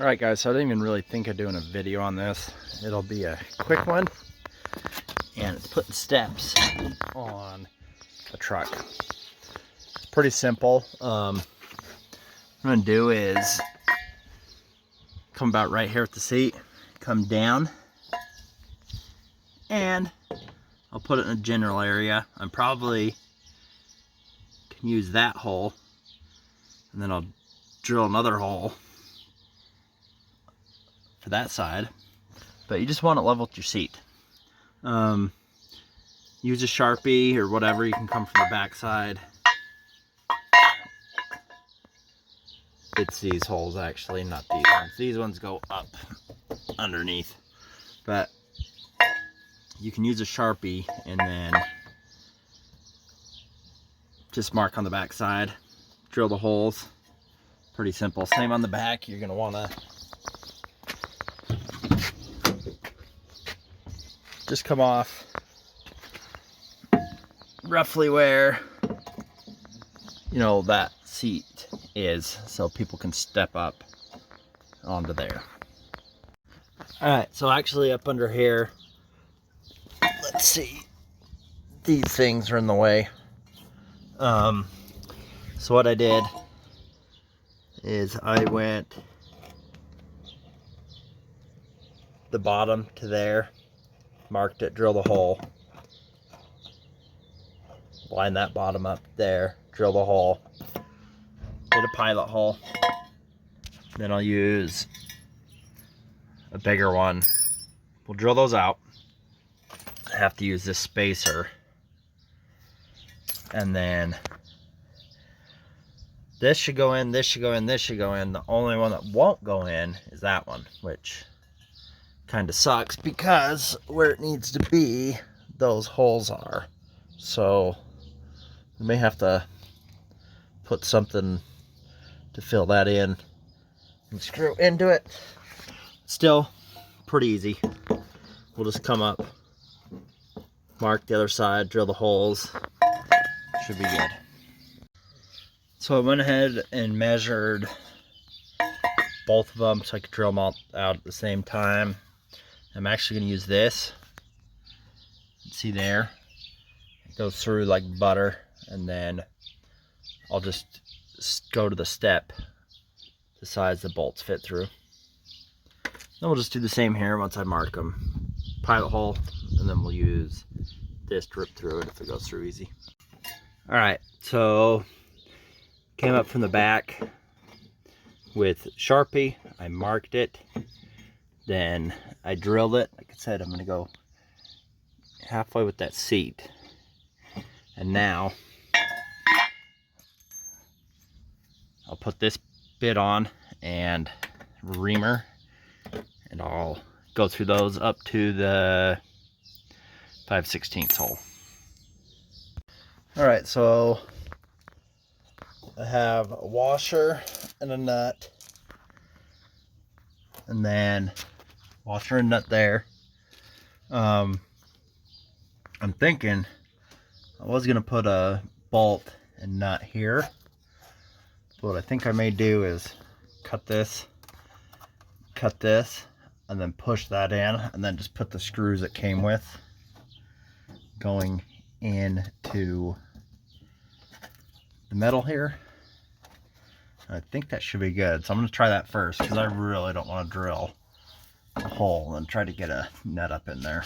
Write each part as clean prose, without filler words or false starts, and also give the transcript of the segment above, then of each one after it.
Alright guys, so I didn't even really think of doing a video on this. It'll be a quick one. And it's putting steps on the truck. It's pretty simple. What I'm going to do is come about right here at the seat, come down, and I'll put it in a general area. I probably can use that hole, and then I'll drill another hole for that side, but you just want it level with your seat. Use a Sharpie or whatever. You can come from the back side. It's these holes actually, not these ones. These ones go up underneath, but you can use a Sharpie and then just mark on the back side, drill the holes. Pretty simple. Same on the back. You're gonna want to just come off roughly where, you know, that seat is, so people can step up onto there. Alright, so actually up under here, let's see, these things are in the way. So what I did is I went the bottom to there, marked it, drill the hole, line that bottom up there, drill the hole, did a pilot hole, then I'll use a bigger one. We'll drill those out. I have to use this spacer, and then this should go in, this should go in, this should go in. The only one that won't go in is that one, which kind of sucks because where it needs to be, those holes are. So we may have to put something to fill that in and screw into it. Still pretty easy. We'll just come up, mark the other side, drill the holes. Should be good. So I went ahead and measured both of them so I could drill them all out at the same time. I'm actually going to use this. See there? It goes through like butter, and then I'll just go to the step the size the bolts fit through. Then we'll just do the same here once I mark them. Pilot hole, and then we'll use this to rip through it if it goes through easy. Alright, so came up from the back with Sharpie. I marked it. Then I drilled it. Like I said, I'm going to go halfway with that seat. And now I'll put this bit on and reamer, and I'll go through those up to the 5/16 hole. Alright, so I have a washer and a nut, and then washer and nut there. I'm thinking I was gonna put a bolt and nut here, but what I think I may do is cut this, and then push that in, and then just put the screws it came with going into the metal here. I think that should be good. So I'm going to try that first, because I really don't want to drill a hole and try to get a nut up in there.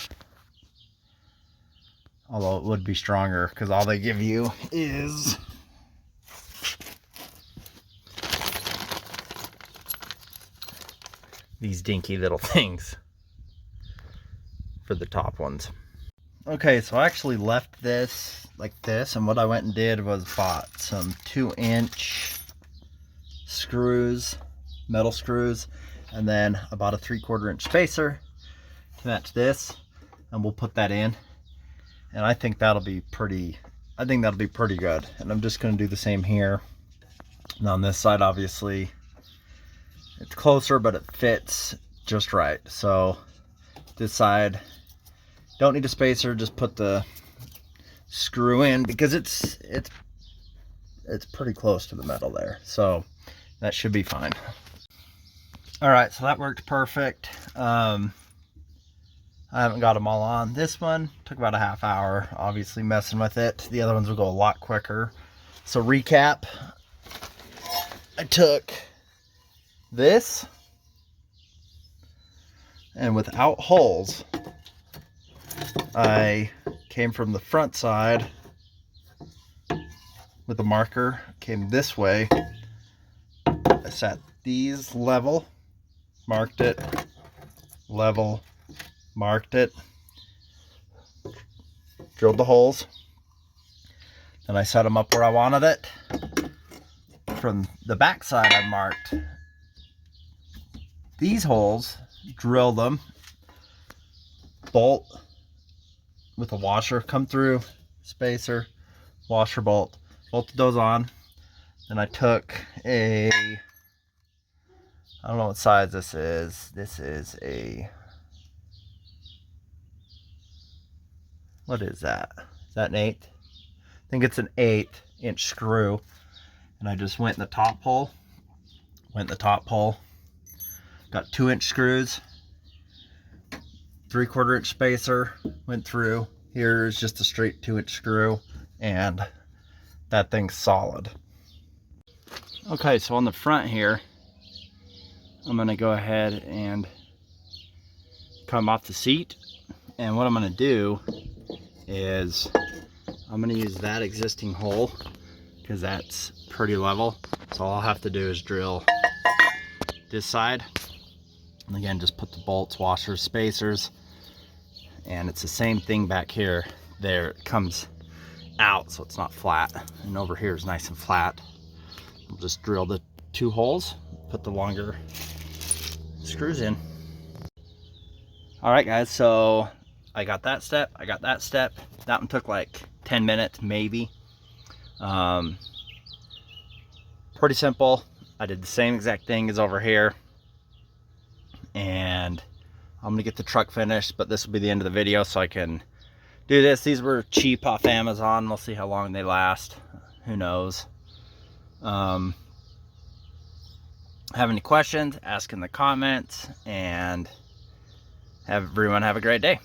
Although it would be stronger, because all they give you is these dinky little things for the top ones. Okay, so I actually left this like this, and what I went and did was bought some 2-inch screws, metal screws, and then I bought a 3/4 inch spacer to match this, and we'll put that in, and I think that'll be pretty good. And I'm just going to do the same here. And on this side, obviously it's closer, but it fits just right. So this side, don't need a spacer, just put the screw in, because it's pretty close to the metal there, so that should be fine. All right, so that worked perfect. I haven't got them all on. This one took about a half hour, obviously messing with it. The other ones will go a lot quicker. So recap, I took this, and without holes, I came from the front side with the marker, came this way. I set these level, marked it, level, marked it, drilled the holes, and I set them up where I wanted it. From the back side, I marked these holes, drilled them, bolt with a washer, come through, spacer, washer bolt, bolted those on. Then I took a, I don't know what size this is. This is a, what is that? Is that an 1/8? I think it's an 1/8 inch screw. And I just went in the top hole, got 2-inch screws, 3/4 inch spacer, went through. Here's just a straight 2-inch screw, and that thing's solid. Okay, so on the front here, I'm gonna go ahead and come off the seat. And what I'm gonna do is I'm gonna use that existing hole because that's pretty level. So all I'll have to do is drill this side. And again, just put the bolts, washers, spacers, and it's the same thing back here. There, it comes out so it's not flat, and over here is nice and flat. We'll just drill the 2 holes, put the longer screws in. All right, guys, so I got that step, I got that step. That one took like 10 minutes, maybe. Pretty simple. I did the same exact thing as over here. And I'm gonna get the truck finished, but this will be the end of the video so I can do this. These were cheap off Amazon. We'll see how long they last. Who knows? Have any questions, ask in the comments, and everyone have a great day.